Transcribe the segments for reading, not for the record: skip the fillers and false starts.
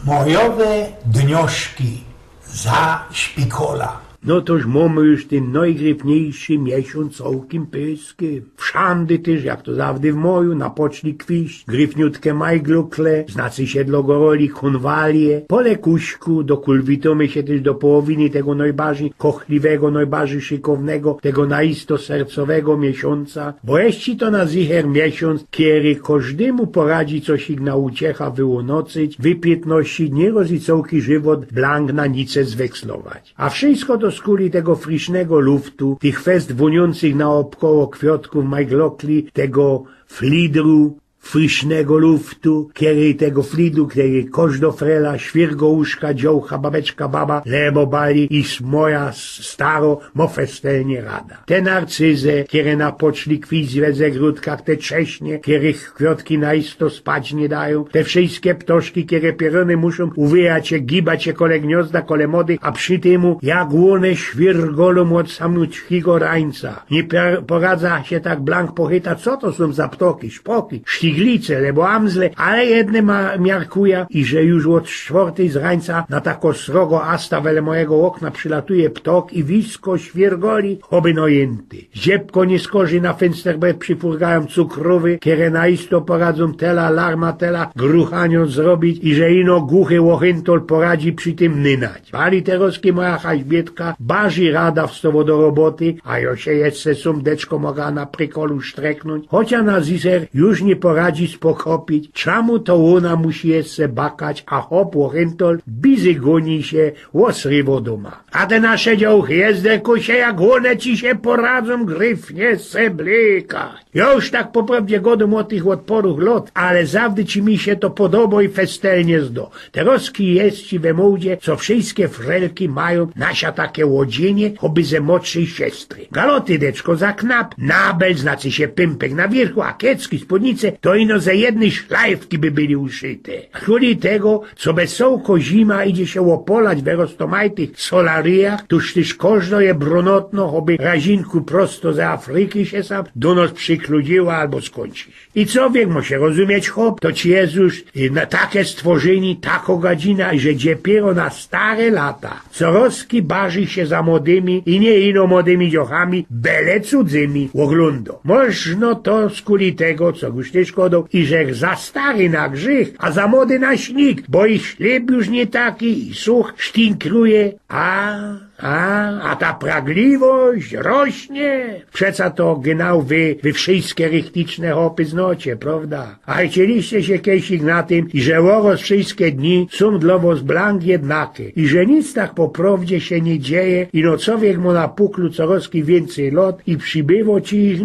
Mojowe dnioszki za Szpikola. No toż mamy już ten najgryfniejszy miesiąc całkiem pysky. Wszędy też, jak to zawdy w moju, napoczli kwiść, gryfniutkie majglukle, znacy się dla goroli konwalie, po lekuśku, dokulwitomy się też do połowiny tego najbardziej kochliwego, najbardziej szykownego, tego naisto sercowego miesiąca, bo jeśli to na zicher miesiąc, kiedy każdemu poradzi coś ich na uciecha wyłonocyć, wypiętności nie rozicałki żywot blank na nice zwekslować. A wszystko to skóri tego frisznego luftu, tych fest woniących naokoło kwiatków majglokli, tego flidru, frisznego luftu, kiedy tego flidu, kiedy kożdo frela, świrgo uszka, dziołcha, babeczka, baba, lebo bali i moja staro, mofestelnie rada. Te narcyze, kiedy napoczli kwić w zegródkach, te cześnie, których kwiatki naisto spać nie dają, te wszystkie ptoszki, kiedy pierony muszą uwijać się, gibać się kole gniozda, kole mody, a przy temu jak łone świrgolą od samutkiego rańca. Nie poradza się tak blank pochyta, co to są za ptoki, szpoki, glice, lebo amzle, ale jedne miarkuja i że już od 4 z rańca na tako srogo asta wele mojego okna przylatuje ptok i wisko świergoli, oby nojęty. Ziepko nie skorzy na fensterbret przyfurgają cukrowy, kiedy naisto poradzą tela, larma tela, gruchanio zrobić i że ino głuchy łochentol poradzi przy tym nynać. Bali teroski moja haźbietka, baży rada wstowo do roboty, a jo się jeszcze sumdeczko mogła na prykolu streknąć, chociaż na ziser już nie poradzi spokopić, czemu to ona musi jeszcze bakać, a hop łochentol bizy goni się łosrywo doma. A te nasze działchy jezderku się jak one ci się poradzą gryfnie se blykać. Ja już tak poprawdzie godum o tych odporów lot, ale zawdy ci mi się to podoba i festelnie zdo. Teroski jest ci we mołdzie, co wszystkie frelki mają nasia takie łodzienie, choby ze młodszej siostry. Galoty deczko za knap, nabel znaczy się pympek na wierzchu, a kiecki spódnice to ino ze jednej szlajfki by byli uszyte. Chuli tego, co wesołko zima idzie się łopolać w roztomajtych solariach, tuż też kożno je brunotno, choby razinku prosto ze Afryki się sam do nos przykludziła albo skończyć. I co wiek mo się rozumieć hop, to ci Jezus na takie stworzeni, tako godzina, że dziepiero na stare lata, co roski barzy się za młodymi i nie ino młodymi dziochami, bele cudzymi oglądo. Można to skuli tego, co już nie szkodą, i że za stary na grzech, a za młody na śnik, bo i ślub już nie taki, i such sztinkruje, a ta pragliwość rośnie. Przeca to genau wy wszystkie rychtyczne hopy znocie, prawda? A chcieliście się kiedyś na tym, i że łoros wszystkie dni są dla was blank jednakie, i że nic tak po prawdzie się nie dzieje, i no co wiek mu na puklu coroski więcej lot, i przybyło ci ich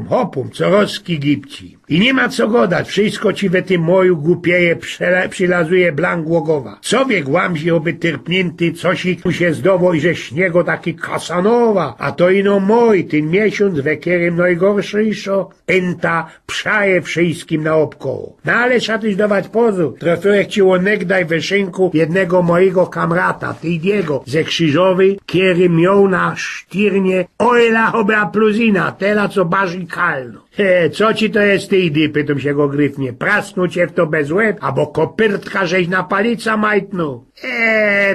hopum, coroski gipci. I nie ma co godać, wszystko ci we tym moju głupieje przylazuje blank łogowa. Co wiek łamzi oby tyrpnięty, coś ich mu się zdowo i że śniego taki kasanowa, a to ino mój, ten miesiąc we kierym najgorszejszo, enta przaje wszystkim naokoło. No ale trzeba też dawać pozór, trafiłek ci onegdaj we szynku jednego mojego kamrata, Tydiego, ze Krzyżowej, kiedy miał na sztyrnie ojla oby apluzina, tela co barzy kalno. Co ci to jest Tydy, pytam się go gryfnie, prasnął cię w to bez łeb, albo kopyrtka żeś na palica majtnął.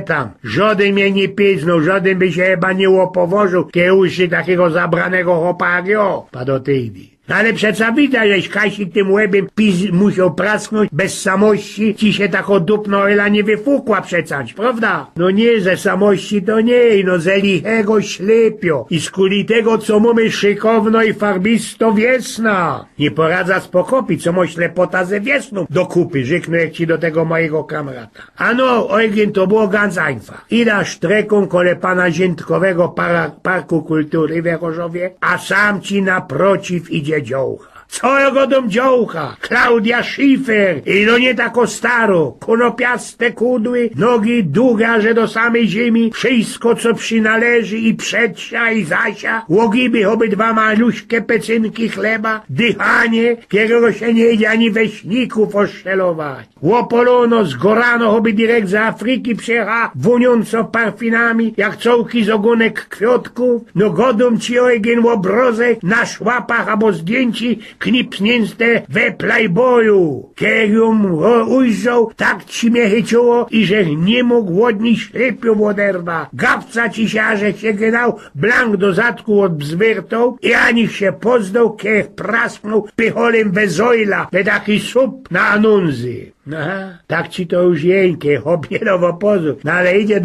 Tam, żaden mnie nie piznął, żaden by się chyba nie łopowożył, kiełszy takiego zabranego hopa jak ja, padł Tydy. No ale przeca widać, żeś Kasik tym łebem musiał prasknąć, bez samości ci się tak odupno ela nie wyfukła przecać, prawda? No nie, ze samości to nie, no ze lichego ślepio i z kulitego, co mamy szykowno i farbisto wiesna. Nie poradza spokopić, co mo ślepota ze wiesną do kupy, żyknę ci do tego mojego kamrata. Ano, ojgien to było ganz einfach. Ida sztreką kole pana Ziętkowego Parku Kultury we Chorzowie, a sam ci naprociw idzie dziołcha. Co go dom dziołcha? Klaudia Schiffer i no nie tako staro, konopiaste kudły, nogi długa, że do samej ziemi, wszystko co przynależy i przedsia i zasia, łogiby obydwa maluśkie pecynki chleba, dychanie, którego się nie idzie ani we śniku poszczelować. Łopolono, zgorano, oby direkt z Afryki przyjecha, woniąco parfinami, jak cołki z ogonek kwiatków, no godom ci ojgien łobrozek na szłapach albo zdjęci knipsnięte we playboyu. Kiedy ją ujrzał, tak ci mnie chyciło i że nie mógł odnieść ślepiu oderwa. Gawca ci się gynał, blank do zadku odbzwyrtał i ani się pozdał, kiedy prasknął pycholem wezojla, we taki sup na anunzy. Aha, tak ci to już jeńkie, hobielowo pozór. No ale idzie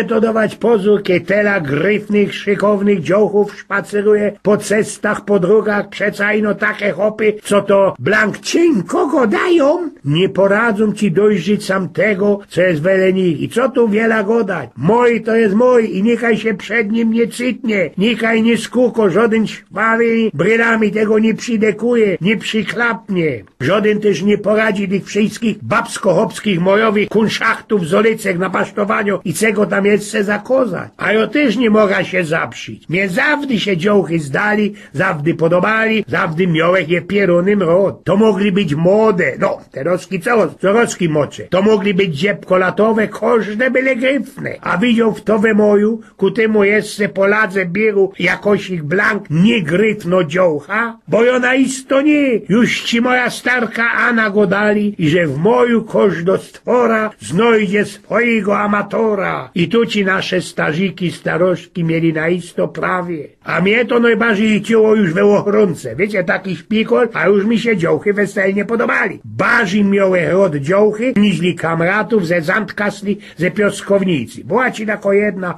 to dawać pozór, kiedy tela gryfnych, szykownych dziołchów szpaceruje po cestach, po drogach, przecajno takie hopy, co to blank cień kogo dają, nie poradzą ci dojrzeć sam tego, co jest wele nich. I co tu wiele godać? Mój to jest mój i niechaj się przed nim nie cytnie, niechaj nie skuko, żaden szwarymi brylami tego nie przydekuje, nie przyklapnie. Żaden też nie poradzi tych wszystkich babsko-hopskich mojowych kunszachtów z olicek na pasztowaniu i czego tam jeszcze zakozać. A ja też nie mogę się zapsić. Mnie zawdy się dziołchy zdali, zawdy podobali, zawdy miałech je pierunym rod. To mogli być młode, no, teroski coroski mocze. To mogli być dziebkolatowe, każde byle gryfne. A widział w to we moju, ku temu jeszcze Poladze bieru jakoś ich blank nie gryfno dziołcha, bo ona isto nie. Już ci moja starka Anna go dali i że w moju każdo stwora znajdzie swojego amatora. I tu ci nasze starziki, starożki mieli na isto prawie. A mnie to najbardziej ciło już we ochronce. Wiecie, taki szpikol, a już mi się dziołchy weselnie podobali. Bardziej miałe rod dziołchy, niźli kamratów ze Zantkasli, ze Pioskownicy. Była ci tako jedna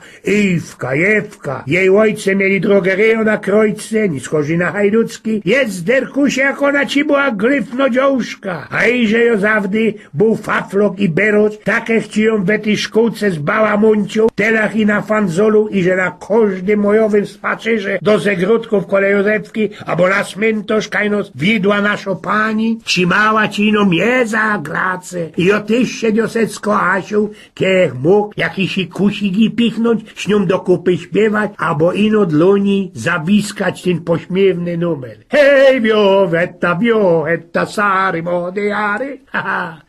Jewka. Jej ojce mieli drogeryję na Krojce, nie schodzi na Hajducki. Jest derkusie, jak ona ci była gryfno dziołszka. A i że jo zawdy był faflok i beroc, takie chciją we tej szkółce z bałamuncią, telach i na fanzolu i że na każdym mojowym spacerze do zegródków kolejozewki, albo na cmentarz kajnos widła naszo pani, trzymała ci ino mieza grace i o tyś się niosecko Asiu, kiech mógł jakiś kusiki pichnąć, z nią do kupy śpiewać, albo ino dloni zawiskać ten pośmiewny numer. Hej, wiota, sary, młode jary, haha.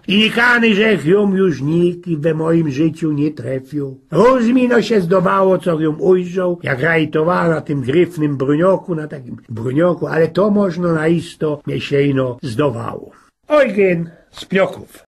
I nikany, że ją już nikt we moim życiu nie trafił. Rozmino się zdawało, co ją ujrzał, jak rajtowała na tym gryfnym brunioku, na takim brunioku, ale to można na isto mnie się ino zdawało. Eugen z Pnioków.